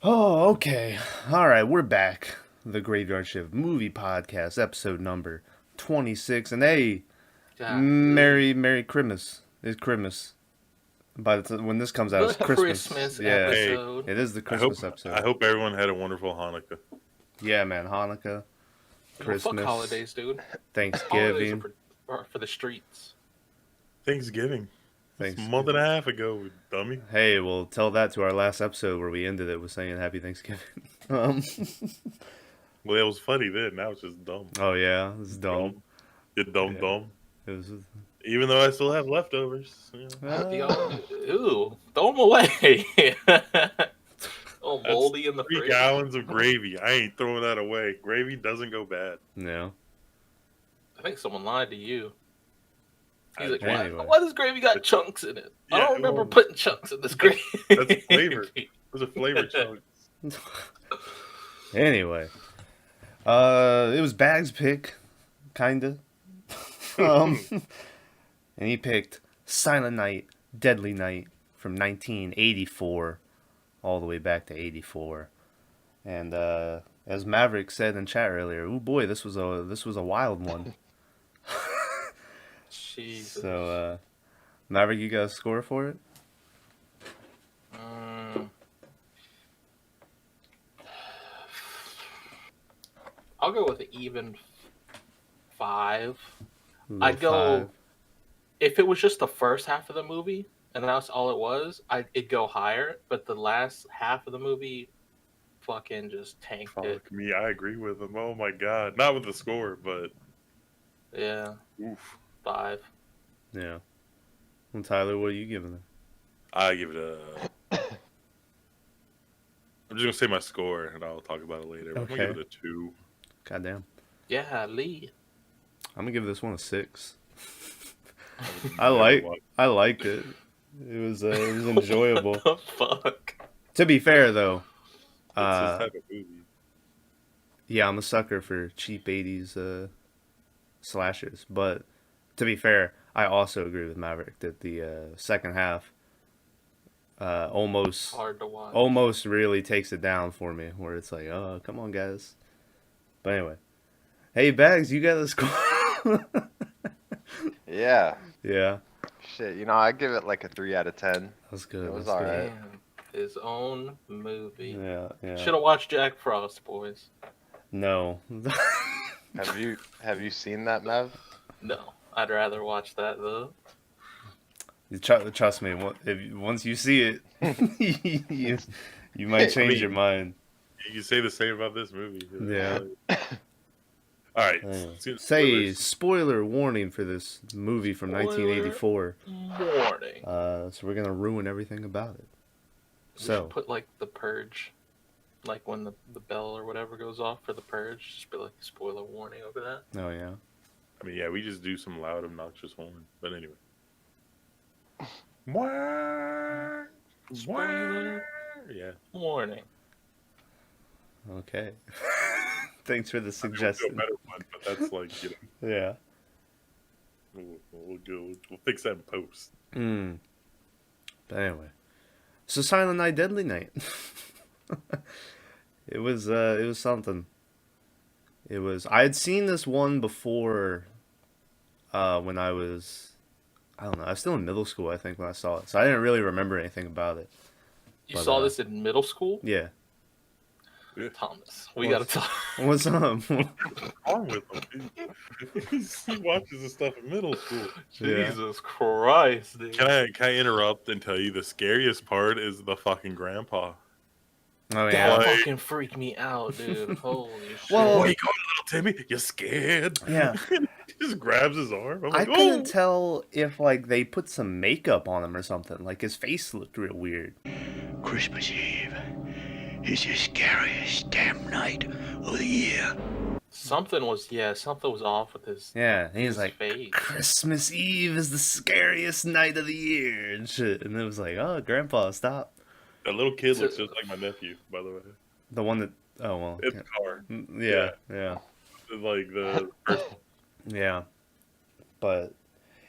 Oh, okay. All right, we're back. The Graveyard Shift Movie Podcast, episode number 26. And hey, Golly. Merry Christmas. It's Christmas. By the time when this comes out, The it's Christmas. Christmas Yeah, Hey, episode. it is the I hope Christmas I episode. hope everyone had a wonderful Hanukkah. Yeah, man. Hanukkah, Well, fuck Christmas, holidays, dude. Holidays Thanksgiving. are for the streets. Thanksgiving. It's a month Thanksgiving. and a half ago, dummy. Hey, we'll tell that to our last episode where we ended it with saying Happy Thanksgiving. um, Well, it was funny then. Now it's just dumb. oh, yeah. This is dumb. Dumb. You're dumb, Yeah. dumb. It was, Even though I still have leftovers. Yo, ooh, throw them away. Oh, That's moldy in the 3 fridge. gallons of gravy. I ain't throwing that away. Gravy doesn't go bad. yeah. I think someone lied to you. He's like, Anyway. why does gravy got chunks in it? I Yeah, don't remember well, putting chunks in this gravy. That's flavor. Those are flavor chunks. Anyway, it was Bag's pick, kinda. um, and he picked Silent Night, Deadly Night from 1984, all the way back to 84. And as Maverick said in chat earlier, "Ooh boy, this was a wild one." Jesus. So, Maverick, you got a score for it? I'll go with an even 5. Low I'd go five. if it was just the first half of the movie and that's all it was. It'd go higher, but the last half of the movie fucking just tanked it. Fuck me, I agree with him. Oh my god. Not with the score, but Yeah, oof. 5. Yeah. Well, Tyler, what are you giving it? I give it a. I'm just gonna say my score, and I'll talk about it later. I'm gonna give Okay. it a 2. Goddamn. Yeah, Lee. I'm gonna give this one a 6. I I liked it. It was enjoyable. What the fuck? To be fair though, It's his type of movie. yeah, I'm a sucker for cheap 80s slashers, but to be fair, I also agree with Maverick that the second half almost Hard to watch. almost really takes it down for me, where it's like, oh, come on, guys. But anyway, hey, Bags, you got a score? Yeah. Yeah, Shit, I give it like a 3 out of 10. that's good. It was that's good. alright. Damn. His own movie. Yeah, yeah. Should have watched Jack Frost, boys. No. Have you seen that, Mev? No, I'd rather watch that though. Trust me. Once you see it, you might change your mind. You can say the same about this movie. Yeah. All right. Say spoiler warning for this movie from Spoiler 1984. Warning. So we're gonna ruin everything about it. We So should put like the purge, like when the bell or whatever goes off for the purge. Just be like spoiler warning over that. oh yeah. I mean, yeah, we just do some loud, obnoxious horn. But anyway. Wah! Spoiler Yeah. warning. Okay. Thanks for the I mean, we'll do a suggestion. better one, but that's like, Yeah. we'll fix that in post. But anyway, so Silent Night, Deadly Night. It was something. I had seen this one before. When I was, I don't know, I was still in middle school, I think, when I saw it. So I didn't really remember anything about it. You But, saw this in middle school, Yeah. Thomas. We gotta What's- talk. What's up? What's wrong with him? He watches this stuff in middle school. Yeah. Jesus Christ, dude. Can I interrupt and tell you the scariest part is the fucking grandpa? Oh That yeah. Like- fucking freaked me out, dude. Holy shit. Well- Where you going, little Timmy? You scared? Yeah. He just grabs his arm. I'm I like, couldn't tell if like they put some makeup on him or something. Like his face looked real weird. Christmas Eve is the scariest damn night of the year. something was off with his Yeah, and he was like, face. Christmas Eve is the scariest night of the year and shit. And it was like, oh, Grandpa, stop. That little kid looks just like my nephew, by the way. The one that, oh well. It's a car. Yeah. Like the first Yeah. But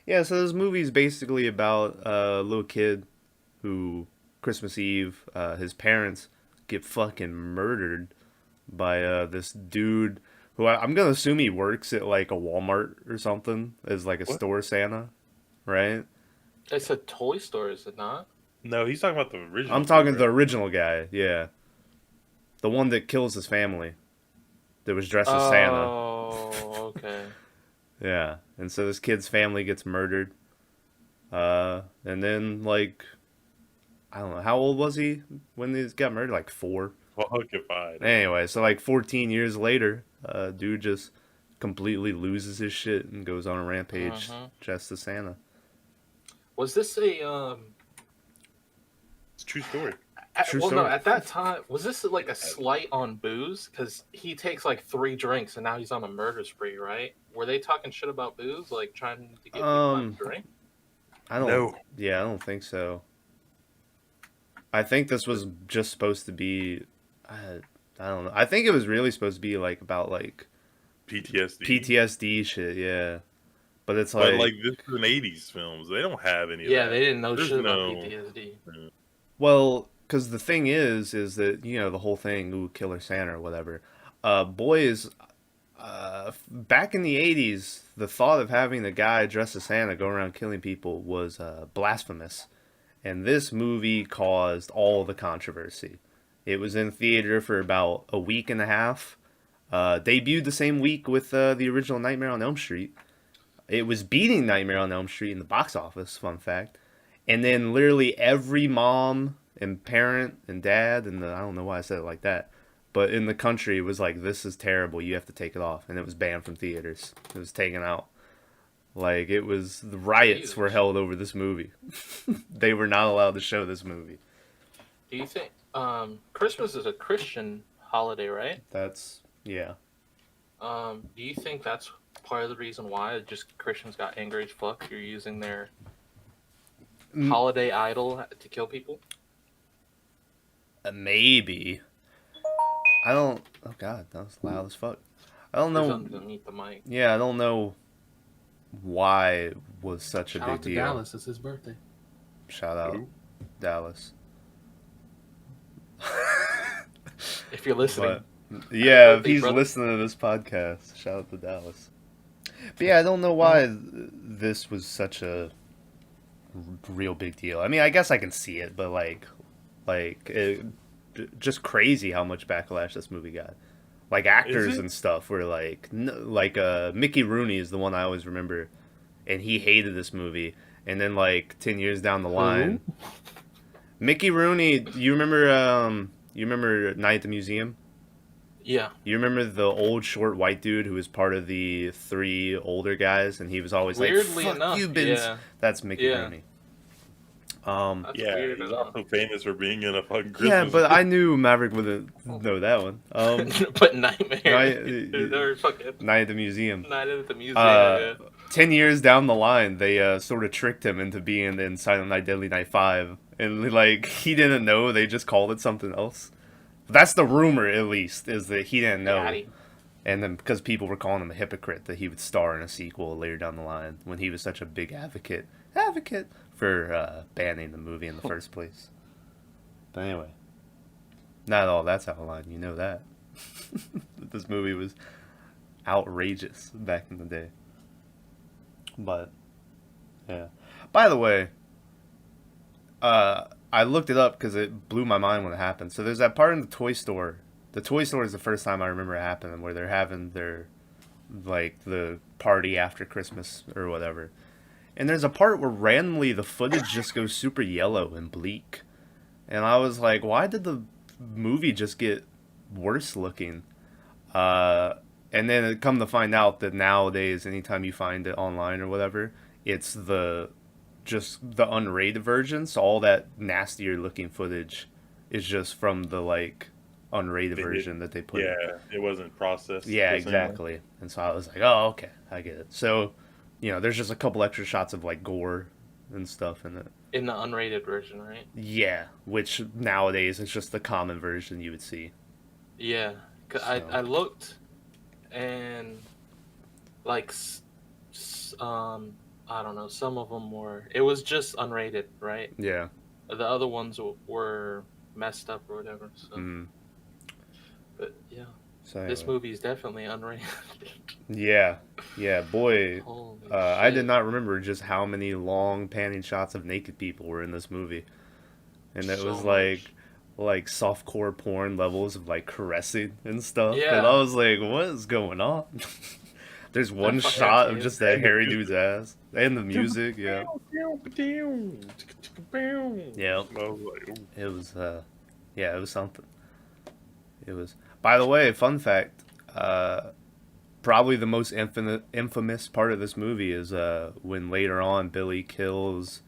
yeah, so this movie is basically about a little kid who Christmas Eve, his parents get fucking murdered by this dude who I'm gonna assume he works at like a Walmart or something as like a What? store Santa, right? It's a toy store, is it not? No, he's talking about the original. I'm talking dude, the right? original guy, yeah, the one that kills his family, that was dressed as Santa. Oh, okay. Yeah, and so this kid's family gets murdered, and then like I don't know how old was he when he got murdered, like 4. Funkified. Anyway, so like 14 years later, dude just completely loses his shit and goes on a rampage dressed as Santa. Was this a It's a true story. True well, story. no, at that time, was this like a slight on booze? Because he takes like 3 drinks and now he's on a murder spree, right? Were they talking shit about booze, like trying to get people not to drink? I don't. No. Yeah, I don't think so. I think this was just supposed to be. I don't know. I think it was really supposed to be like about like PTSD. PTSD shit. Yeah, but it's But like, like this is an '80s films. They don't have any. Yeah, of that. they didn't know There's shit about no- PTSD. well, because the thing is that the whole thing, ooh, Killer Santa or whatever. Boys, back in the 80s, the thought of having a guy dressed as Santa go around killing people was blasphemous. And this movie caused all the controversy. It was in theater for about a week and a half. Debuted the same week with the original Nightmare on Elm Street. It was beating Nightmare on Elm Street in the box office, fun fact. And then literally every mom and parent and dad, and I don't know why I said it like that, but in the country was like, this is terrible, you have to take it off. And it was banned from theaters. It was taken out. Like, it was, the riots were held over this movie. They were not allowed to show this movie. Do you think Christmas is a Christian holiday, right? That's, yeah. Do you think that's part of the reason why just Christians got angry as fuck? You're using their holiday idol to kill people? Maybe. I don't, oh god, that was loud as fuck. I don't know. Underneath the mic. Yeah, I don't know why it was such Shout a big out to deal. Dallas. It's his birthday. Shout out Who? Dallas. If you're listening. But yeah, if birthday, he's brother. listening to this podcast, shout out to Dallas. But yeah, I don't know why this was such a real big deal. I mean, I guess I can see it, but just crazy how much backlash this movie got. Like actors it? and stuff were like, Mickey Rooney is the one I always remember, and he hated this movie. And then like 10 years down the line, Mickey Rooney, you remember Night at the Museum? Yeah. You remember the old short white dude who was part of the 3 older guys, and he was always Weirdly like, "Fuck enough, you, Vince." yeah. That's Mickey Yeah. Rooney. That's Yeah, weird he's enough. also famous for being in a fucking Christmas. Yeah, but I knew Maverick wouldn't know that one. But Nightmare. Night- Or fucking Night at the Museum. Night at the Museum. Uh, 10 years down the line, they sort of tricked him into being in Silent Night, Deadly Night 5. And, like, he didn't know. They just called it something else. That's the rumor, at least, is that he didn't know. Daddy. And then because people were calling him a hypocrite, that he would star in a sequel later down the line when he was such a big advocate for banning the movie in the first place. But anyway, not all that's out of line. You know that. This movie was outrageous back in the day. But, yeah. By the way, I looked it up because it blew my mind when it happened. So there's that part in the toy store. The toy store is the first time I remember it happening, where they're having their, like, the party after Christmas or whatever. And there's a part where randomly the footage just goes super yellow and bleak. And I was like, why did the movie just get worse looking? And then it come to find out that nowadays, anytime you find it online or whatever, it's just the unrated version. So all that nastier looking footage is just from the, like, unrated version that they put in. Yeah, it wasn't processed. Yeah, the same way. exactly. And so I was like, oh, okay, I get it. So, there's just a couple extra shots of, like, gore and stuff in it. In the unrated version, right? Yeah, which nowadays is just the common version you would see. Yeah. 'Cause So. I looked, and like, I don't know, some of them were. It was just unrated, right? Yeah. The other ones were messed up or whatever. So, Mm. but yeah, So this anyway. movie is definitely unrated. Yeah, boy. Holy I did shit. not remember just how many long panning shots of naked people were in this movie, and it So was much. like softcore porn levels of like caressing and stuff, and I Yeah. was like, what is going on? There's one That fucking shot of kid. just that And the hairy music. dude's ass and the music. Yeah, yeah. I was like, ooh. It was yeah, it was something. It was. By the way, fun fact. Probably the most infamous part of this movie is when later on Billy kills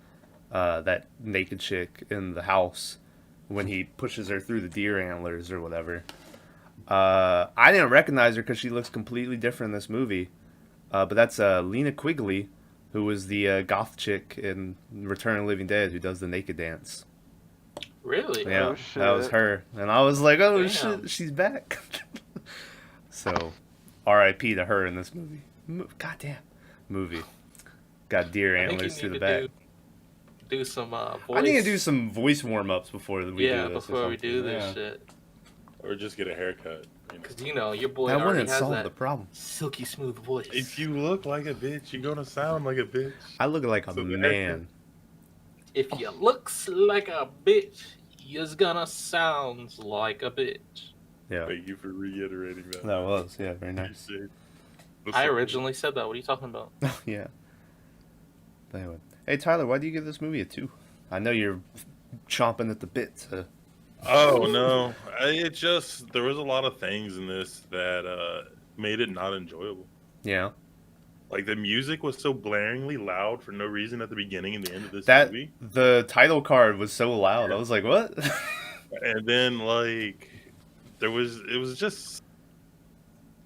that naked chick in the house when he pushes her through the deer antlers or whatever. I didn't recognize her because she looks completely different in this movie. But that's Lena Quigley, who was the goth chick in Return of the Living Dead who does the naked dance. Really? Yeah, Oh, that was shit. her. And I was like, oh Damn. shit, she's back. So, R.I.P. to her in this movie. Goddamn movie. Got deer I think you antlers through need the to back. do some voice. I need to do some voice warm ups before we yeah, do this. before or we do something. this Yeah. shit. Or just get a haircut. You know. Because, you know, your boy That already wouldn't has solve that the problem. silky smooth voice. If you look like a bitch, you're gonna sound like a bitch. I look like a So the man. If you looks like a bitch, you's gonna sounds like a bitch. Yeah, Thank you for reiterating that. that was very You nice. said- I originally said that. What are you talking about? Yeah. But anyway, hey Tyler, why do you give this movie a 2? I know you're chomping at the bit to. Oh no! It just there was a lot of things in this that made it not enjoyable. Yeah. Like the music was so blaringly loud for no reason at the beginning and the end of this That movie, the title card was so loud. I was like, what? and then like it was just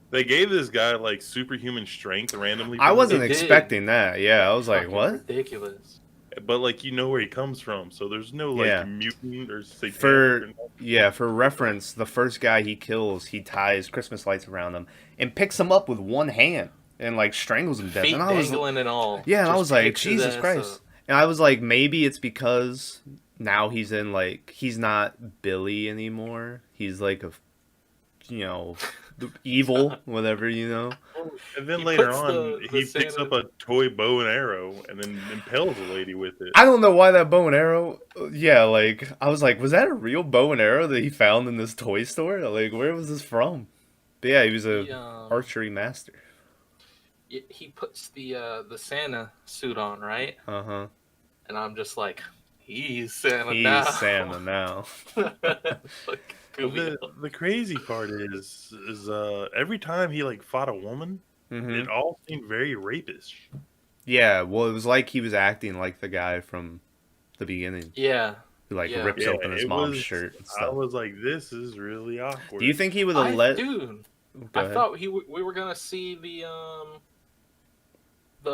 they gave this guy like superhuman strength randomly. I from wasn't They did. expecting that. Yeah, I was like, Fucking what? ridiculous. but like you know where he comes from, so there's no like Yeah. mutant or satanic. For or nothing. yeah, for reference, the first guy he kills, he ties Christmas lights around him and picks him up with one hand and like strangles him to death. Feet And I was dangling and all. yeah, and I Just was like, picks his Jesus ass Christ. up. And I was like, maybe it's because now he's in like he's not Billy anymore. He's like a evil, whatever, And then He later puts on, the he picks Santa- up a toy bow and arrow and then impales a lady with it. I don't know why that bow and arrow. Yeah, like I was like, was that a real bow and arrow that he found in this toy store? Like, where was this from? But yeah, he was a He, archery master. he puts the Santa suit on, right? Uh huh. And I'm just like, he's Santa He's now. Santa now. Like, Gooby. The crazy part is every time he like fought a woman, Hmm. it all seemed very rapish. Yeah, well, it was like he was acting like the guy from the beginning Yeah. who like Yeah. rips Yeah, open his it mom's was- shirt and I stuff. was like, this is really awkward. Do you think he would have let? Dude, Go I ahead. thought we were gonna see the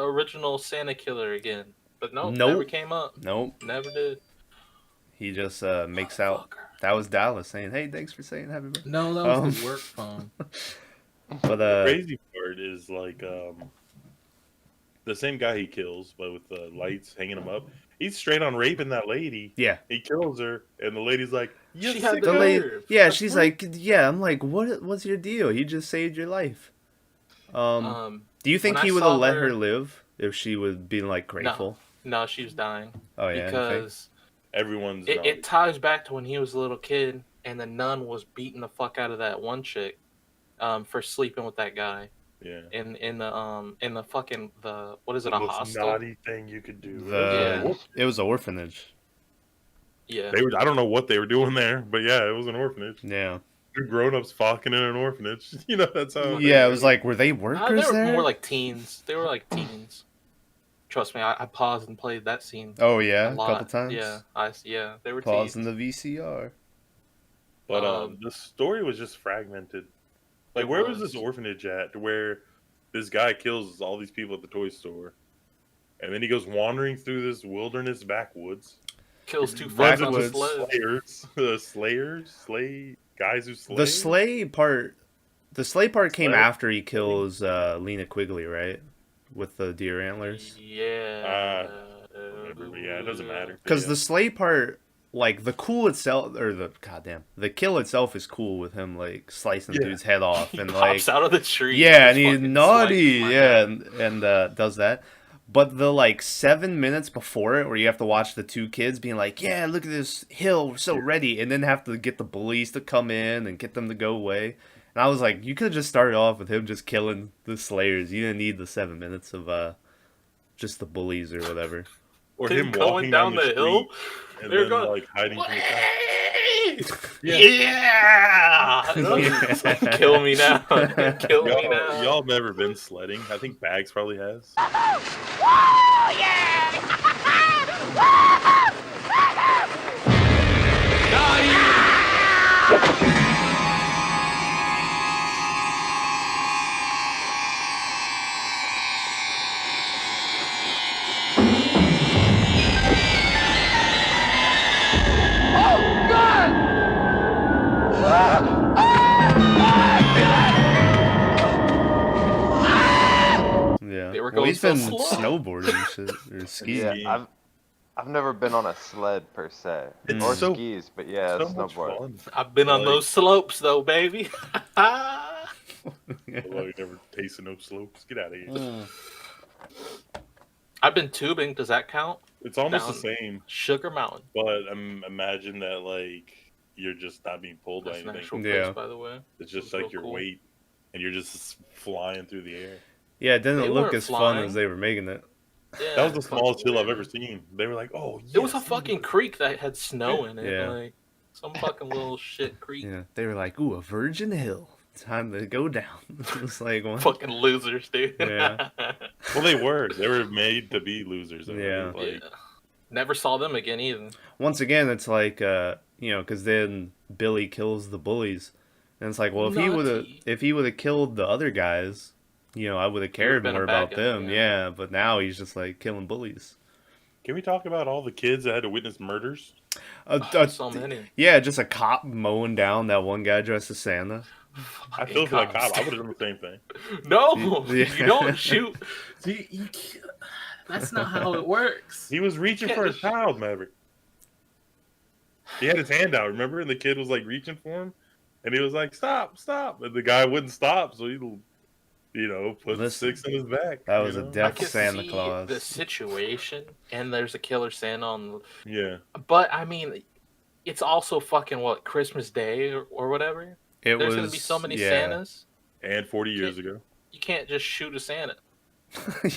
original Santa killer again, but nope, Nope. never came up. Nope. Never did. He just makes out. Motherfucker. That was Dallas saying, "Hey, thanks for saying happy birthday." No, that was Um, his work phone. But The crazy part is like the same guy he kills, but with the lights hanging him up. He's straight on raping that lady. yeah, He kills her, and the lady's like, "You She had sick the the lady." lady. nerve. Yeah, That's she's right. like, yeah. I'm like, what's your deal? He just saved your life. Do you think when he I would have saw let her- her live if she would be like grateful? No, she was dying Oh yeah, you think? because Everyone's it ties back to when he was a little kid and the nun was beating the fuck out of that one chick for sleeping with that guy yeah. in the fucking what is it, The a most hostel? naughty thing you could do. The it was an orphanage. Yeah. I don't know what they were doing there, but yeah, it was an orphanage. Yeah, Two grown-ups fucking in an orphanage. You know, that's how. yeah. It was like, were they They workers were there? more like teens. They were like teens. Trust me, I paused and played that scene Oh yeah, a a lot. couple times. Yeah, they were Pause in teens. the VCR. But the story was just fragmented. Like, It where was was. this orphanage at? To where this guy kills all these people at the toy store, and then he goes wandering through this wilderness backwoods. Kills two Runs fucks on into his sled. slayers, guys who slay. The sleigh part came Slay? after he kills Lena Quigley, right? With the deer antlers. Yeah. Whatever, but yeah, it doesn't matter. Because Yeah. the sleigh part, like the cool itself, or the kill itself is cool with him like slicing dude's head off He and pops like out of the tree. yeah, and just he's fucking naughty, slices my yeah, head. and does that. But the like 7 minutes before it, where you have to watch the two kids being like, "Yeah, look at this hill, we're so ready," and then have to get the bullies to come in and get them to go away. And I was like, you could have just started off with him just killing the Slayers. You didn't need the 7 minutes of just the bullies or whatever. Or Him him going walking down down the the hill, street and they're then going, like hiding from the cops. Yeah! Kill me now. Kill me now. Y'all never been sledding? I think Bags probably has. Yeah. They were Well, going he's so been slow. snowboarding and shit, or skiing. Yeah, I've never been on a sled per se, It's or so- skis, but yeah, So much snowboard. fun. I've been on Like- those slopes though, baby. Well, you never tasted no slopes. Get out of here. I've been tubing. Does that count? It's almost Down. the same, Sugar Mountain. but imagine that like you're just not being pulled by That's an anything. actual Yeah. place, by the way. It's just Real like your cool. weight, and you're just flying through the air. Yeah, it didn't They look weren't as fun flying. as they were making it. Yeah, That was the it's fucking smallest hill I've weird. ever seen. They were like, "Oh, It was a yes, fucking creek that had snow in it. Yeah. Like some fucking little shit creek. Yeah, they were like, "Ooh, a virgin hill. Time to go down." It's like, what? Fucking losers, dude. Yeah. Well, they were. They were made to be losers. Yeah. Like, Yeah. Never saw them again either. Once again, it's like, because then Billy kills the bullies, and it's like, well, Naughty. if he would have killed the other guys, I would have cared been a more bad about guy, them. yeah. Yeah, but now he's just like killing bullies. Can we talk about all the kids that had to witness murders? So many. Yeah, just a cop mowing down that one guy dressed as Santa. I feel for that cops. cop. I would have done the same thing. No, Yeah. you don't shoot. See, you can't- that's not how it works. He was reaching Can't for a just- child, Maverick. He had his hand out, remember? And the kid was like reaching for him, and he was like, "Stop, stop!" And the guy wouldn't stop, so he, put Listen, 6 in his back. that was a I death can Santa see Claus. the situation, and there's a killer Santa on. Yeah, But I mean, it's also fucking what, Christmas Day or whatever. It There's was gonna be so many yeah. Santas. and 40 years ago. You can't just shoot a Santa.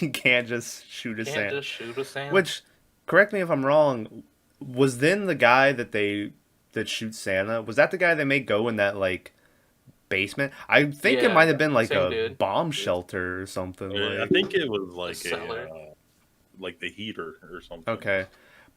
You can't just shoot a You can't Santa. just shoot a Santa. Which, correct me if I'm wrong, was then the guy that shoots Santa? Was that the guy they make go in that like basement? I think it Yeah, might have been like same a dude. bomb shelter or something. I Like, think it was like cellar. like the heater or something. okay,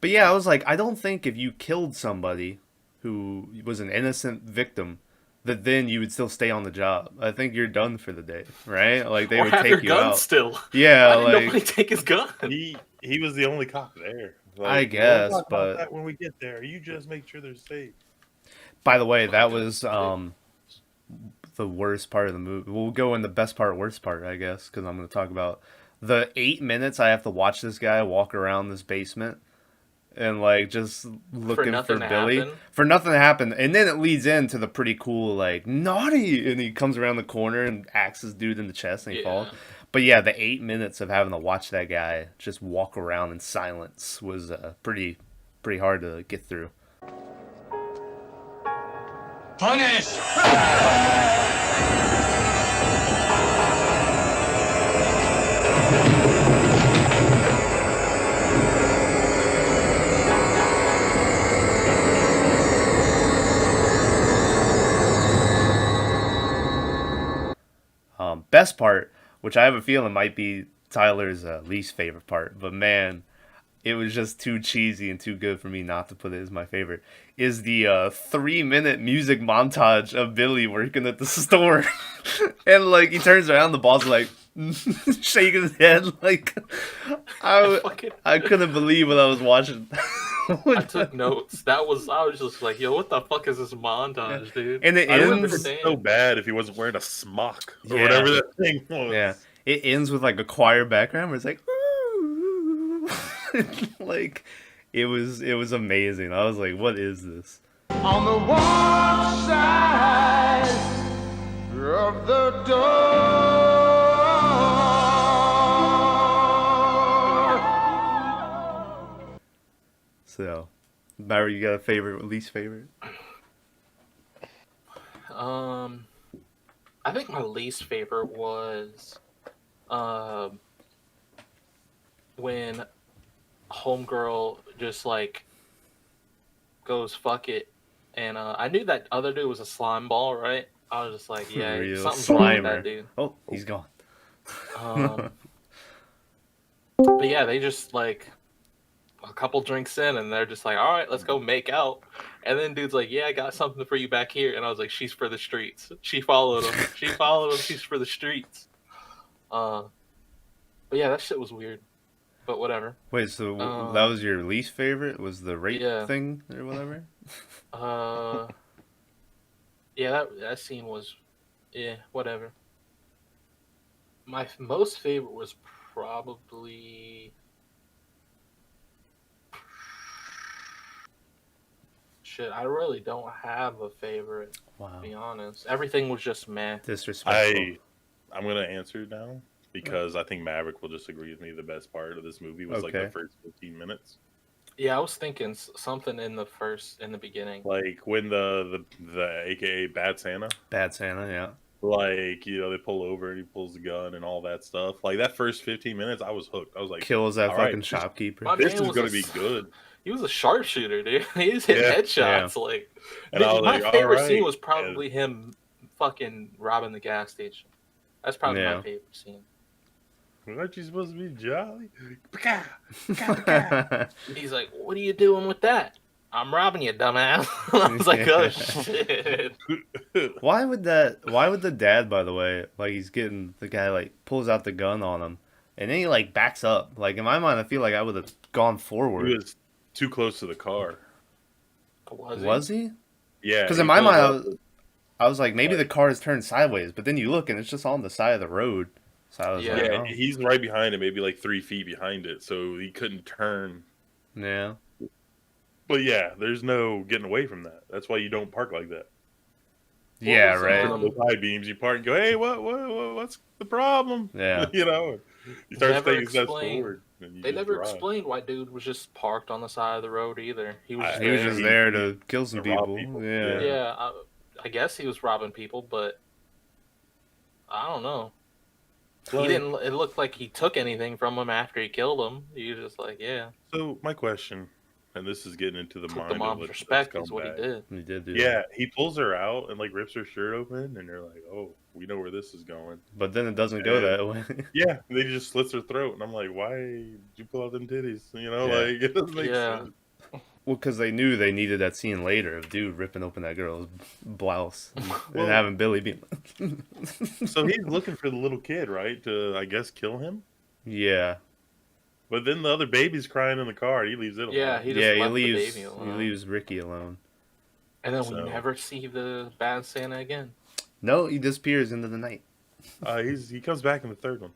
but yeah, I was like, I don't think if you killed somebody who was an innocent victim, that then you would still stay on the job. I think you're done for the day, right? Like they or would have your take you gun out. still. Yeah, Why did nobody like take his gun? He was the only cop there. I guess, we'll talk about but- that when we get there, you just make sure they're safe. by the way, that was the worst part of the movie. We'll go in the best part, worst part, I guess, because I'm going to talk about the 8 minutes I have to watch this guy walk around this basement and like just looking for nothing to Billy happen? for nothing to happen, and then it leads into the pretty cool like naughty, and he comes around the corner and axes dude in the chest and he falls. But yeah, the 8 minutes of having to watch that guy just walk around in silence was pretty hard to get through. Punish! Best part, which I have a feeling might be Tyler's least favorite part, but man, it was just too cheesy and too good for me not to put it as my favorite, is the 3-minute music montage of Billy working at the store. And like he turns around, the boss is like shaking his head like I couldn't believe what I was watching. I took notes. I was just like, yo, what the fuck is this montage, dude? And it I would ends have been so bad if he wasn't wearing a smock or Yeah. whatever that thing was. Yeah, it ends with like a choir background where it's like, ooh. Like It was amazing. I was like, what is this? On the warm side of the door. So, Barry, you got a favorite, least favorite? I think my least favorite was when homegirl just like goes fuck it, and I knew that other dude was a slime ball, right? I was just like, yeah, Real something's wrong with that Slimer. dude. Oh, he's gone. But yeah, they just like a couple drinks in, and they're just like, all right, let's go make out. And then dude's like, yeah, I got something for you back here. And I was like, she's for the streets. She followed him. She's for the streets. But yeah, that shit was weird. But whatever. Wait, so that was your least favorite? Was the rape Yeah. thing or whatever? Yeah, that scene was, yeah, whatever. My most favorite was probably... Shit, I really don't have a favorite, Wow. to be honest. Everything was just meh. Disrespectful. I'm gonna answer now because I think Maverick will just agree with me. The best part of this movie was like Okay. the first 15 minutes. Yeah, I was thinking something in the beginning. Like when the AKA Bad Santa, Bad Santa, yeah. like, you know, they pull over and he pulls the gun and all that stuff. Like that first 15 minutes, I was hooked. I was like, Kills that all fucking right, shopkeeper. My this man is was gonna a be good. He was a sharpshooter, dude. He was hitting Yeah. headshots. Like, And I was my like, all favorite scene right. was probably him fucking robbing the gas station. That's probably Yeah. my favorite scene. Aren't you supposed to be jolly? Paka, He's like, "What are you doing with that?" "I'm robbing you, dumbass." I was like, "Oh shit!" Why would the dad, by the way, like he's getting the guy like pulls out the gun on him and then he like backs up. Like in my mind I feel like I would have gone forward. He was too close to the car. Was he? Yeah. Because he in my pulled mind up. I was like maybe the car is turned sideways, but then you look and it's just on the side of the road. So I was Yeah. like, Yeah, oh. he's right behind it, maybe like 3 feet behind it, so he couldn't turn. Yeah. But yeah, there's no getting away from that. That's why you don't park like that. Yeah, was, right. Turn on the side beams, you park and go, hey, what's the problem? Yeah. You know, you start Never taking steps explained. forward. And you They just never drive. explained why dude was just parked on the side of the road either. He was just He was there. just there to kill some to rob people. people. Yeah. Yeah, I guess he was robbing people, but I don't know. Like, He didn't. It looked like he took anything from him after he killed him. He was just like, yeah, So my question, and this is getting into the took mind the of mom's the respect is what he scumbag. did. He did do Yeah, that. he pulls her out and like rips her shirt open, and they're like, "Oh, we know where this is going." But then it doesn't go Yeah. that way. Yeah, and they just slits her throat, and I'm like, "Why did you pull out them titties?" You know, Yeah. like it doesn't make Yeah. sense. Well, because they knew they needed that scene later of dude ripping open that girl's blouse and Well- having Billy be So he's looking for the little kid, right? To I guess kill him. yeah. But then the other baby's crying in the car. He leaves it alone. Yeah, he just Yeah, he left leaves the baby he alone. leaves Ricky alone. And then So- we never see the bad Santa again. No, he disappears into the night. He comes back in the third one.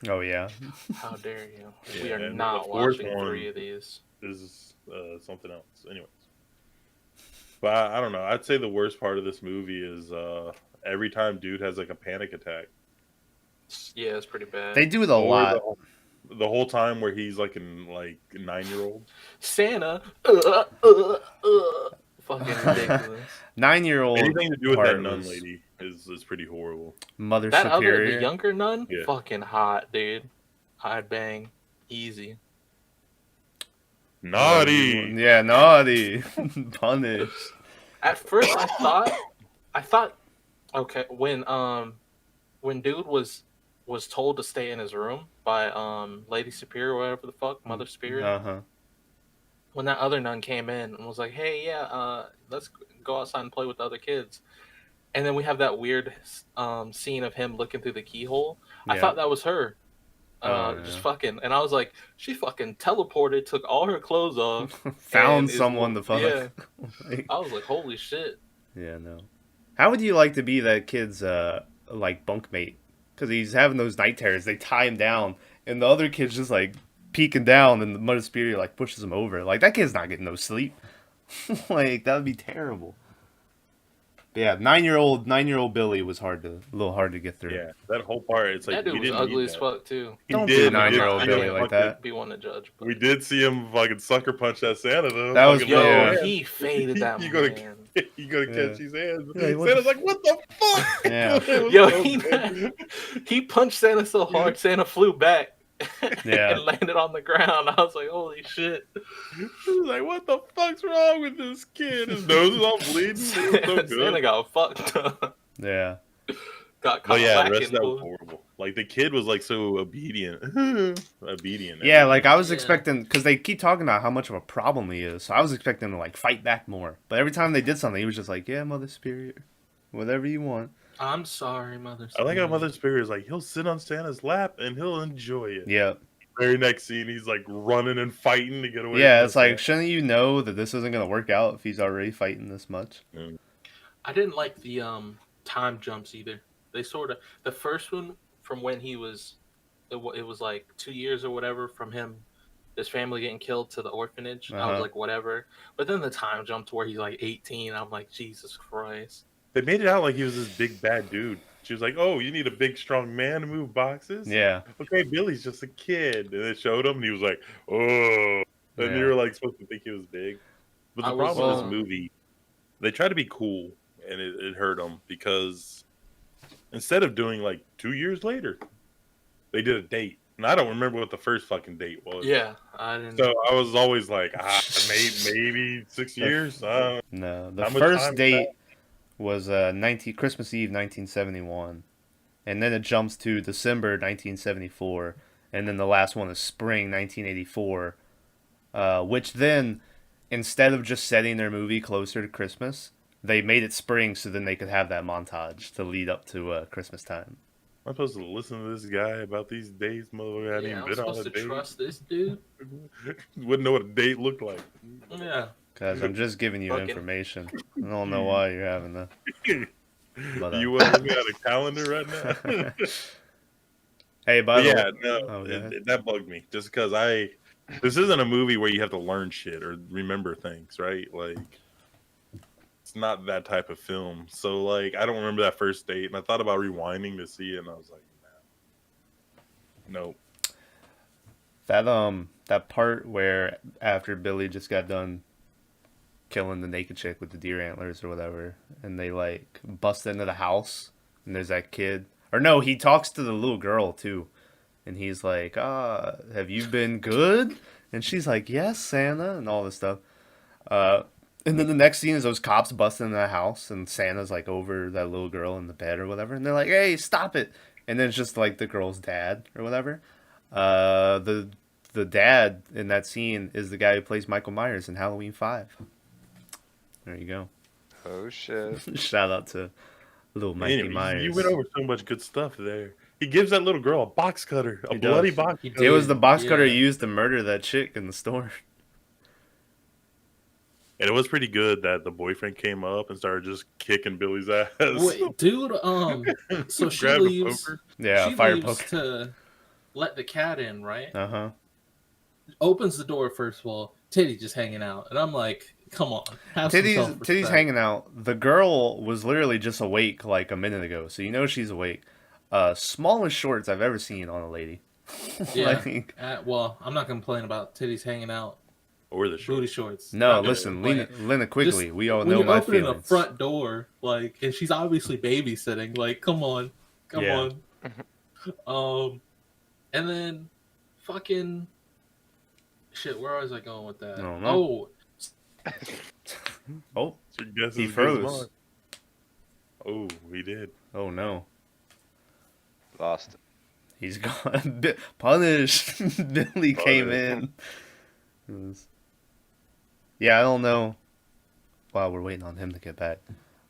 Oh yeah. How dare you? We Yeah, are and not the fourth watching one- 3 of these. This is something else. Anyways, but I don't know. I'd say the worst part of this movie is every time dude has like a panic attack. Yeah, it's pretty bad. They do it a Or lot. The whole time where he's like in like 9-year-old. Santa, fucking ridiculous. 9-year-old Anything to do with part that nun was lady is pretty horrible. Mother That Superior. the younger nun, Yeah. fucking hot, dude. I'd bang easy. Naughty. Yeah, naughty. Punished. At first, I thought, okay, when dude was told to stay in his room by Lady Superior, whatever the fuck, Mother Superior. Uh-huh. When that other nun came in and was like, "Hey, yeah, let's go outside and play with the other kids," and then we have that weird scene of him looking through the keyhole. I Yeah. thought that was her. Oh, Just yeah. fucking, and I was like, she fucking teleported, took all her clothes off, Found and is- someone to fuck. Yeah, Like, I was like, holy shit. yeah, no. How would you like to be that kid's like bunkmate? Because he's having those night terrors. They tie him down, and the other kid's just like peeking down, and the Mother Superior like pushes him over. Like that kid's not getting no sleep. Like that would be terrible. But yeah, 9-year-old Billy was a little hard to get through. Yeah, that whole part. It's like That dude we was didn't ugly need as that. fuck too. He Don't did. do We 9-year-old did Billy see him like fucking- that. Be one to judge. But... We did see him fucking sucker punch that Santa though. That was Fucking Yo, Yeah. he faded that You gotta- man. You gotta Yeah. catch his hands. Yeah, what Santa's the like, what the fuck? Yeah. It was Yo, so bad. he punched Santa so hard, Santa flew back Yeah. and landed on the ground. I was like, holy shit. He was like, what the fuck's wrong with this kid? His nose is all bleeding. It was so Santa good. got fucked up. Yeah. Got caught But yeah, the lacking, rest of that was boy. horrible. Like the kid was like so obedient. Obedient. Yeah, like I was Yeah. expecting, because they keep talking about how much of a problem he is, so I was expecting him to like fight back more. But every time they did something, he was just like, "Yeah, Mother Superior, whatever you want." I'm sorry, Mother. I like how Superior. Mother Superior is like, he'll sit on Santa's lap and he'll enjoy it. Yeah, Very next scene, he's like running and fighting to get away. yeah. from It's like, Santa. shouldn't you know that this isn't gonna work out if he's already fighting this much? I didn't like the time jumps either. They sort of the first one from when he was, it was like 2 years or whatever from him, his family getting killed to the orphanage. I was Uh-huh. like, whatever. But then the time jump to where he's like 18. I'm like, Jesus Christ. They made it out like he was this big bad dude. She was like, "Oh, you need a big strong man to move boxes." Yeah, Okay, Billy's just a kid, and it showed him, and he was like, "Oh." And Yeah. you were like supposed to think he was big. But the I was, problem with uh, this movie, they try to be cool, and it hurt them because instead of doing like 2 years later, they did a date, and I don't remember what the first fucking date was. Yeah, I didn't. So I was always like, maybe 6 years. no. The How much time first is date was Christmas Eve 1971, and then it jumps to December 1974, and then the last one is spring 1984, which then, instead of just setting their movie closer to Christmas, they made it spring so then they could have that montage to lead up to Christmas time. I'm supposed to listen to this guy about these dates, motherfucker. I hadn't yeah, I'm even been on supposed a to date. trust this dude. Wouldn't know what a date looked like. Yeah. Guys, I'm just giving you Fucking- information. I don't know why you're having that. But, You want to look at a calendar right now? Hey, by But the yeah, way, no, Oh, go ahead. that bugged me. Just because this isn't a movie where you have to learn shit or remember things, right? Like, it's not that type of film. So, like, I don't remember that first date, and I thought about rewinding to see it, and I was like, nah. Nope. that part where after Billy just got done killing the naked chick with the deer antlers or whatever, and they like bust into the house, and there's that kid, or no, he talks to the little girl too, and he's like, have you been good? And she's like, yes, Santa, and all this stuff. And then the next scene is those cops busting into the house, and Santa's like over that little girl in the bed or whatever, and they're like, hey, stop it. And then it's just like the girl's dad or whatever. The dad in that scene is the guy who plays Michael Myers in Halloween 5. There you go. Oh shit. Shout out to little Mikey Anyway, Myers. you went over so much good stuff there. He gives that little girl a box cutter, a He bloody does. box He cutter. It was the box cutter Yeah. used to murder that chick in the store. And it was pretty good that the boyfriend came up and started just kicking Billy's ass. Wait, dude, so she Grabbed a leaves. poker. Yeah, she fire leaves poker. to let the cat in, right? Uh-huh. Opens the door first of all. Titty just hanging out, and I'm like, come on, have some Titty's self-respect. hanging out. The girl was literally just awake like a minute ago, so you know she's awake. Smallest shorts I've ever seen on a lady. Yeah. Like, Well, I'm not complaining about titties hanging out, Or the short. booty shorts. no, Not listen, complaining. Lena Quigley, Just we all when know you're my opening feelings. the front door, like, and she's obviously babysitting. Like, come on, Yeah. and then fucking shit. Where was I going with that? I don't know. Oh, So your guess he is as good as froze. mine. Oh, he did. Oh no. Lost. He's gone. Punished. Billy came Punished. in. It was- Yeah, I don't know. Wow, we're waiting on him to get back.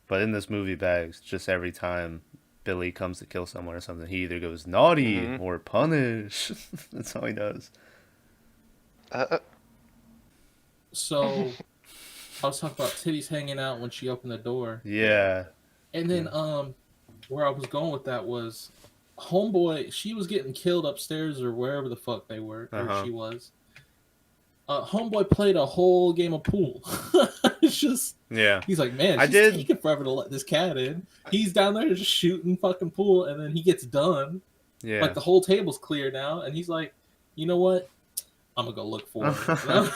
But in this movie, Bags, just every time Billy comes to kill someone or something, he either goes naughty Mhm. or punish. That's all he does. So I was talking about titties hanging out when she opened the door, Yeah. and then where I was going with that was Homeboy, she was getting killed upstairs or wherever the fuck they were, or Uh-huh. she was. Homeboy played a whole game of pool. It's just, Yeah. he's like, man, I she's did- taking forever to let this cat in. He's down there just shooting fucking pool, and then he gets done. Yeah. Like, the whole table's clear now, and he's like, you know what? I'm gonna go look for her. You know?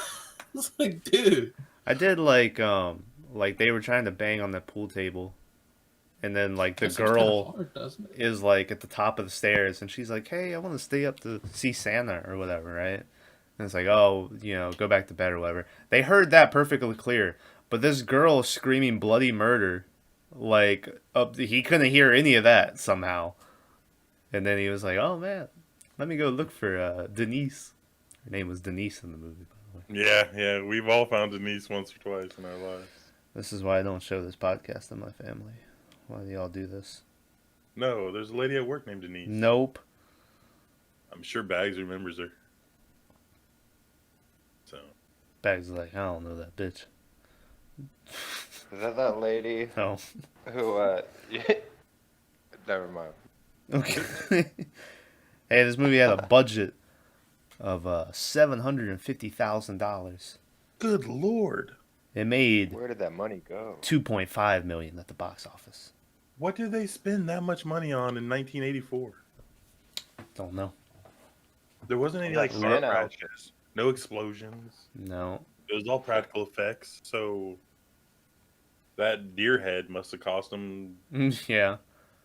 It's like, dude. I did like they were trying to bang on that pool table, and then like the That seems kinda girl hard, doesn't it? is like at the top of the stairs, and she's like, "Hey, I want to stay up to see Santa or whatever," right? And it's like, "Oh, go back to bed or whatever." They heard that perfectly clear, but this girl screaming bloody murder, like he couldn't hear any of that somehow. And then he was like, "Oh man, let me go look for Denise." Her name was Denise in the movie, by the way. Yeah, we've all found Denise once or twice in our lives. This is why I don't show this podcast to my family. Why do y'all do this? No, there's a lady at work named Denise. Nope. I'm sure Bags remembers her. So Bags is like, I don't know that bitch. Is that lady No. who, never mind. Okay. Hey, this movie had a budget of $750,000. good lord, It made Where did that money go? $2.5 million at the box office. what did they spend that much money on in 1984? Don't know. There wasn't any Like like car Santa crashes, no explosions. No. It was all practical effects. So that deer head must have cost them Yeah.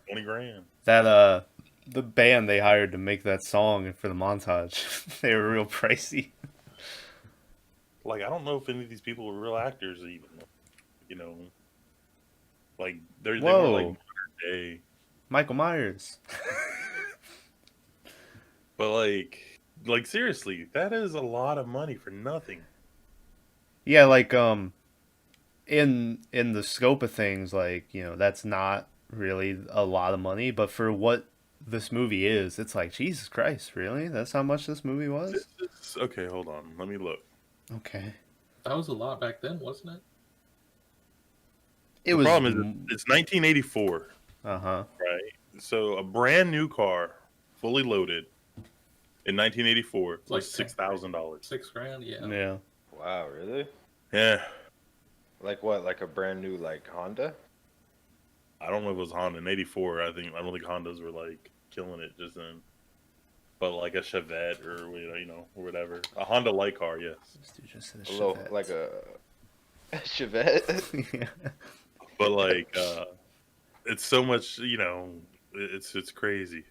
20 grand. That the band they hired to make that song for the montage, they were real pricey. Like, I don't know if any of these people were real actors, even. You know, like they were like Whoa. modern day, Michael Myers. but like seriously, that is a lot of money for nothing. Yeah, like in the scope of things, like, that's not really a lot of money, but for what this movie is, it's like, Jesus Christ, really? That's how much this movie was? Okay, hold on, let me look. Okay. That was a lot back then, wasn't it? It The was problem is it's 1984, Uh-huh. right? So a brand new car, fully loaded, in 1984 Like was $6,000. $6 grand, yeah. Yeah. Wow, really? Yeah, Like what? Like a brand new like Honda? I don't know if it was Honda in '84. I don't think Hondas were like killing it just then. But like a Chevette or or whatever, a Honda light car, yes. This dude just said A little, Chevette. like a Chevette? Yeah. But like, it's so much, it's crazy.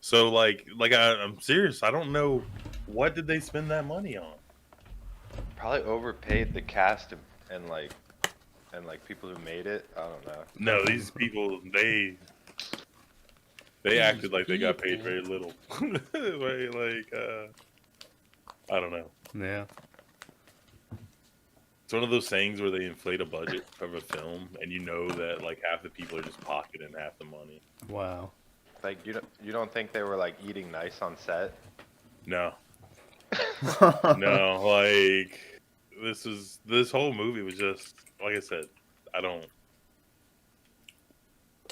So like I'm serious. I don't know what did they spend that money on. Probably overpaid the cast and people who made it. I don't know. No, these people they acted like they got paid very little. I don't know. Yeah. It's one of those things where they inflate a budget of a film, and that like half the people are just pocketing half the money. Wow. Like you don't think they were like eating nice on set? No, no, like this whole movie was just like I said.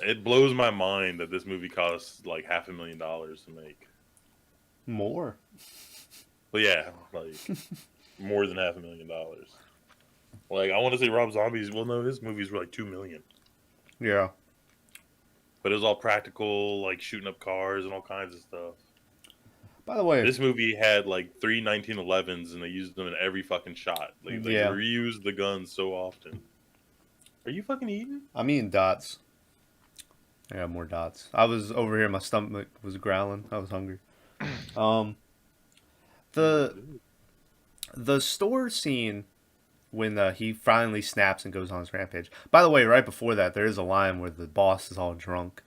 It blows my mind that this movie cost like $500,000 to make. More. But yeah, like more than $500,000. Like I want to say Rob Zombie's. Well, no, his movies were like $2 million. Yeah. But it was all practical, like shooting up cars and all kinds of stuff. By the way, This movie had like 3 1911s, and they used them in every fucking shot. Like, they Yeah. reused the guns so often. Are you fucking eating? I'm eating dots. I got more dots. I was over here, my stomach was growling. I was hungry. The store scene when he finally snaps and goes on his rampage. By the way, right before that, there is a line where the boss is all drunk,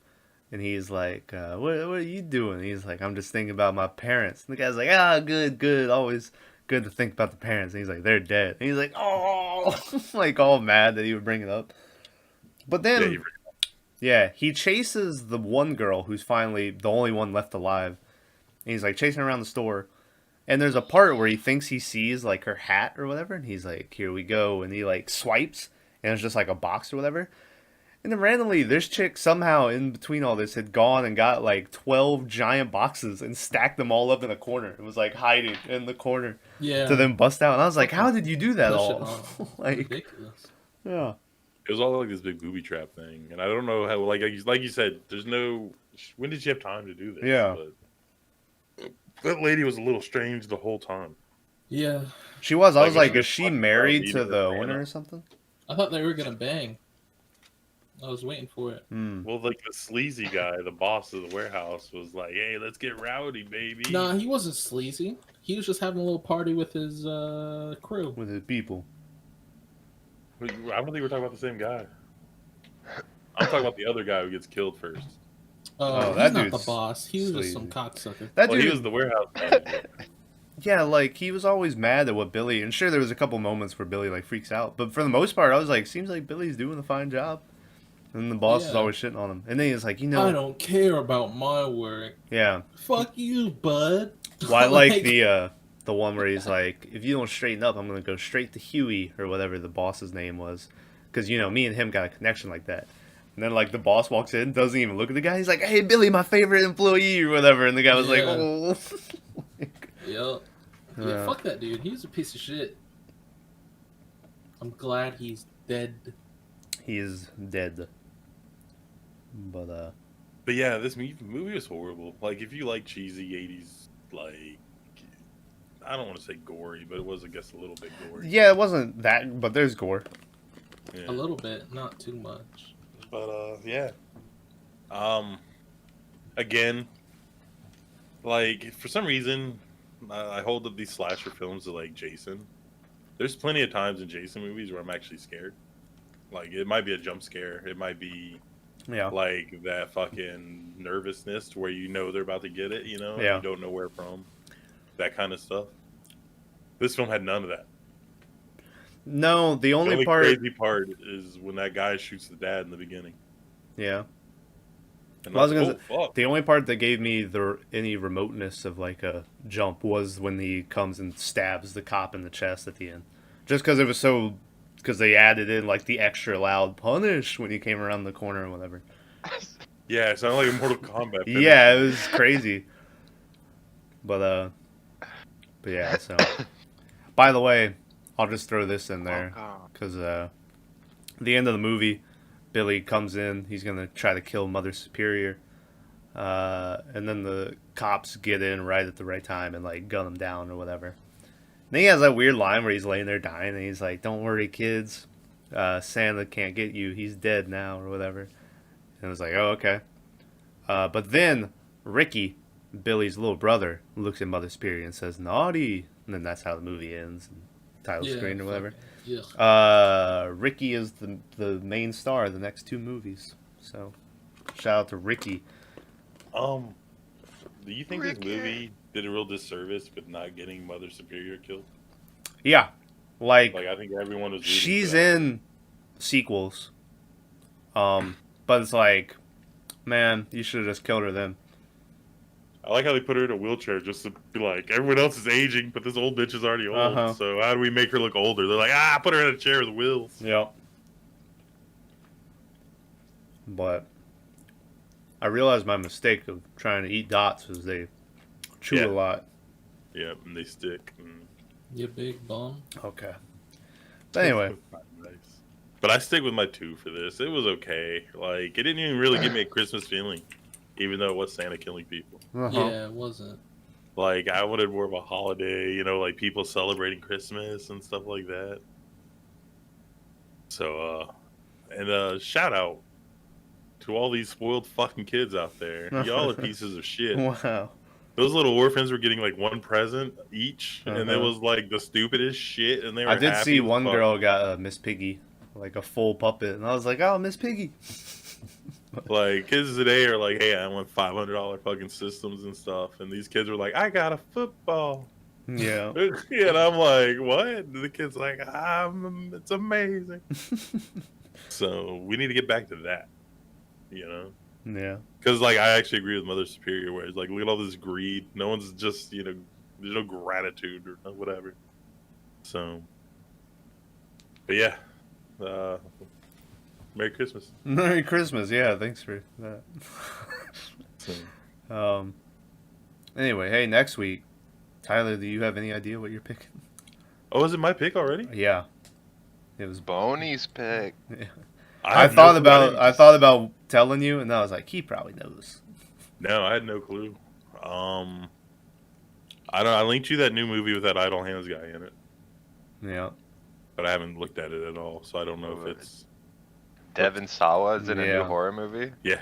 and he's like, "What are you doing?" He's like, "I'm just thinking about my parents." And the guy's like, "Ah, good, always good to think about the parents." And he's like, "They're dead." And he's like, "Oh," like all mad that he would bring it up. But then, yeah, he chases the one girl who's finally the only one left alive. And he's like chasing around the store. And there's a part where he thinks he sees like her hat or whatever. And he's like, "Here we go." And he like swipes. And it's just like a box or whatever. And then randomly, this chick somehow in between all this had gone and got like 12 giant boxes and stacked them all up in a corner. It was like hiding in the corner Yeah. to then bust out. And I was like, Fucking how did you do that push it all? on. Like, Ridiculous. yeah. It was all like this big booby trap thing, and I don't know how. Like you said, there's no. When did you have time to do this? Yeah. But that lady was a little strange the whole time. Yeah. She was. I Like, was when like, she is was she talking about married meeting to her the grandma. owner or something? I thought they were gonna bang. I was waiting for it. Hmm. Well, like the sleazy guy, the boss of the warehouse, was like, "Hey, let's get rowdy, baby." Nah, he wasn't sleazy. He was just having a little party with his crew. With the people. I don't think we're talking about the same guy. I'm talking about the other guy who gets killed first. Oh, He's that not the dude's boss. He was just some sleazy. cocksucker. That Well, dude, he was the warehouse manager. yeah, like he was always mad at what Billy. And sure, there was a couple moments where Billy like freaks out, but for the most part, I was like, seems like Billy's doing a fine job. And the boss is Yeah. always shitting on him. And then he's like, I don't care about my work. yeah. Fuck you, bud. Well, I like the one where he's like, if you don't straighten up, I'm gonna go straight to Huey or whatever the boss's name was, because me and him got a connection like that. And then like the boss walks in, doesn't even look at the guy. He's like, "Hey, Billy, my favorite employee," or whatever. And the guy was like, Yeah. "Oh." Yep. Yeah, Yeah. fuck that dude. He's a piece of shit. I'm glad he's dead. He is dead. But But yeah, this movie was horrible. Like, if you like cheesy '80s, like, I don't want to say gory, but it was, I guess, a little bit gory. yeah, it wasn't that. But there's gore. Yeah. A little bit, not too much. But yeah. Again, like for some reason, I hold up these slasher films to like Jason. There's plenty of times in Jason movies where I'm actually scared. Like it might be a jump scare, it might be Yeah. like that fucking nervousness where you know they're about to get it, and Yeah. you don't know where from. That kind of stuff. This film had none of that. No, the The only only part. crazy part is when that guy shoots the dad in the beginning. Yeah. And Well, I was like, gonna oh, fuck. The only part that gave me any remoteness of like a jump was when he comes and stabs the cop in the chest at the end. Just because it was because they added in like the extra loud punish when he came around the corner or whatever. Yeah, it sounded like a Mortal Kombat. finish. Yeah, it was crazy. But yeah. So, by the way, I'll just throw this in there because the end of the movie, Billy comes in. He's gonna try to kill Mother Superior, and then the cops get in right at the right time and like gun him down or whatever. And then he has that weird line where he's laying there dying, and he's like, "Don't worry, kids. Santa can't get you. He's dead now," or whatever. And I was like, "Oh, okay." But then Ricky, Billy's little brother, looks at Mother Superior and says, "Naughty," and then that's how the movie ends, title screen or whatever. Yeah. Ricky is the main star of the next two movies. So, shout out to Ricky. Do you think this movie did a real disservice with not getting Mother Superior killed? Yeah, like Like I think everyone was. rooting she's for that. in sequels, but it's like, man, you should have just killed her then. I like how they put her in a wheelchair just to be like, everyone else is aging, but this old bitch is already old. Uh-huh. So how do we make her look older? They're like, put her in a chair with wheels. Yep. But I realized my mistake of trying to eat dots was they chew Yeah. a lot. Yeah, and they stick. And... You big bum. Okay. But anyway, Nice. But I stick with my 2 for this. It was okay. Like it didn't even really give me a Christmas feeling, even though it was Santa killing people. Yeah, it wasn't. Like I wanted more of a holiday, like people celebrating Christmas and stuff like that. So, shout out to all these spoiled fucking kids out there. Y'all are pieces of shit. Wow. Those little orphans were getting like one present each, and it was like the stupidest shit. And they were. I did happy see as one fuck. girl got a Miss Piggy, like a full puppet, and I was like, "Oh, Miss Piggy." Like kids today are like, "Hey, I want $500 fucking systems and stuff," and these kids were like, "I got a football." Yeah. And I'm like, "What?" And the kid's like, "It's amazing." So we need to get back to that, Yeah. Because like I actually agree with Mother Superior, where it's like, look at all this greed. No one's just there's no gratitude or whatever. So, but yeah, Merry Christmas. Merry Christmas. Yeah, thanks for that. So, Anyway, hey, next week, Tyler, do you have any idea what you're picking? oh, is it my pick already? Yeah, it was. Boney's pick. I have no thought clue. about didn't- I thought about telling you, and then I was like, he probably knows. No, I had no clue. I linked you that new movie with that Idle Hands guy in it, Yeah. but I haven't looked at it at all, so I don't know if it's Devin Sawa is in a new Yeah. horror movie. yeah.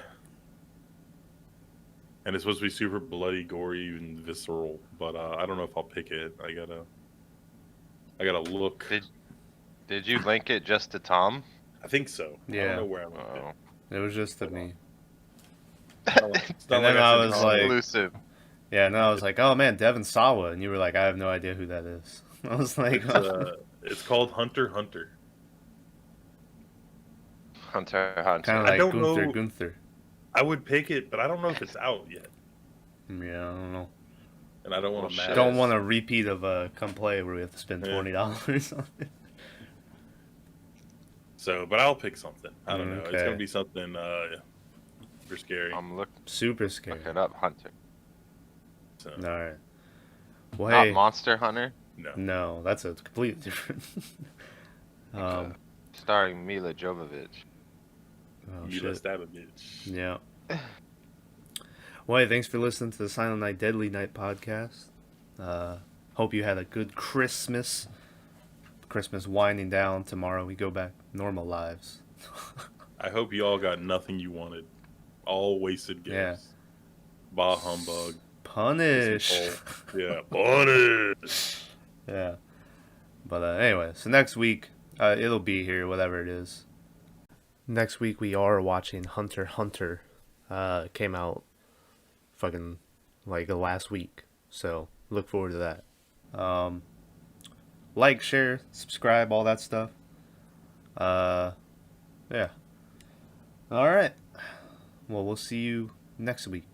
And it's supposed to be super bloody, gory, and visceral, but I don't know if I'll pick it. I gotta look. Did you link it just to Tom? I think so. I Yeah. don't know where I'm at. Oh. It was just to me. It's not And then I said was Tom. like- Exclusive. Yeah, and then I was like, oh man, Devin Sawa, and you were like, I have no idea who that is. I was like, It's called Hunter x Hunter. Hunter. kind of I like don't Gunther know- Gunther. I would pick it, but I don't know if it's out yet, Yeah, I don't know. and I don't want Well, to shit. match. Don't want a repeat of Come Play where we have to spend Yeah. $20 on it. So, but I'll pick something. I don't know. It's Okay. gonna be something super scary. I'm Super scary. looking up Hunter. So, All right. Well, Not hey, Monster Hunter. no. no, that's a completely different. Starring Mila Jovovich. Oh, You shit. let stab a bitch. Yeah. Well, hey, thanks for listening to the Silent Night, Deadly Night podcast. Hope you had a good Christmas. Christmas winding down. Tomorrow we go back normal lives. I hope you all got nothing you wanted. All wasted gifts. Yeah. Bah humbug. Punish. Yeah, punish. Yeah. But anyway, so next week, it'll be here, whatever it is. Next week we are watching Hunter x Hunter. It came out fucking like the last week. So look forward to that. Like, share, subscribe, all that stuff. Yeah. Alright. Well, we'll see you next week.